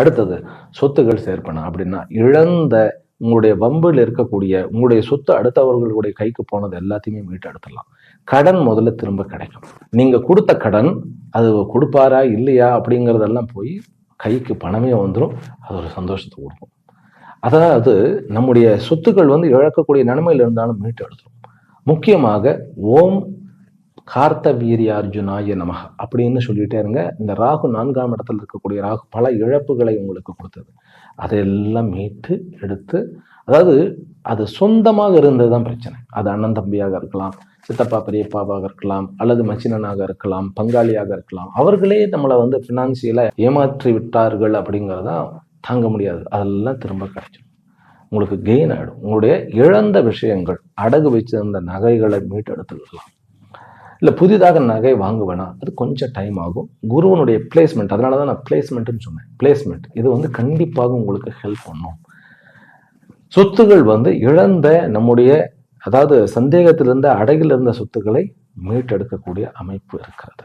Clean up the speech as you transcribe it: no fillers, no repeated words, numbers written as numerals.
அடுத்தது சொத்துகள் சேர்ப்பன அப்படின்னா இழந்த உங்களுடைய வம்பில் இருக்கக்கூடிய உங்களுடைய சொத்து அடுத்தவர்களுடைய கைக்கு போனது எல்லாத்தையுமே மீட்டு எடுத்துடலாம். கடன் முதல்ல திரும்ப கிடைக்கும். நீங்க கொடுத்த கடன் அது கொடுப்பாரா இல்லையா அப்படிங்கிறதெல்லாம் போய் கைக்கு பணமே வந்துடும். அது ஒரு சந்தோஷத்தை கொடுக்கும். அதாவது நம்முடைய சொத்துக்கள் இழக்கக்கூடிய நிலைமையில இருந்தாலும் மீட்டு எடுத்துரும். முக்கியமாக ஓம் கார்த்த வீரியார்ஜுனாய நமக அப்படின்னு சொல்லிட்டே இருங்க. இந்த ராகு 4ஆம் இடத்துல இருக்கக்கூடிய ராகு பல இழப்புகளை உங்களுக்கு கொடுத்தது. அதையெல்லாம் மீட்டு எடுத்து, அதாவது அது சொந்தமாக இருந்ததுதான் பிரச்சனை. அது அண்ணன் தம்பியாக இருக்கலாம், சித்தப்பா பெரியப்பாவாக இருக்கலாம், அல்லது மச்சினனாக இருக்கலாம், பங்காளியாக இருக்கலாம். அவர்களே நம்மளை பினான்சியலா ஏமாற்றி விட்டார்கள் அப்படிங்கிறதா தாங்க முடியாது. அதெல்லாம் திரும்ப கிடைச்சிடும். உங்களுக்கு கெயின் ஆகிடும். உங்களுடைய இழந்த விஷயங்கள், அடகு வச்சிருந்த நகைகளை மீட்டு எடுத்துக்கலாம். இல்லை புதிதாக நகை வாங்க வேணாம், அது கொஞ்சம் டைம் ஆகும். குருவனுடைய பிளேஸ்மெண்ட், அதனால தான் நான் பிளேஸ்மெண்ட்னு சொன்னேன். பிளேஸ்மெண்ட் இது கண்டிப்பாக உங்களுக்கு ஹெல்ப் பண்ணும். சொத்துகள் இழந்த நம்முடைய, அதாவது சந்தேகத்திலிருந்த அடகில் இருந்த சொத்துக்களை மீட்டெடுக்கக்கூடிய அமைப்பு இருக்கிறது.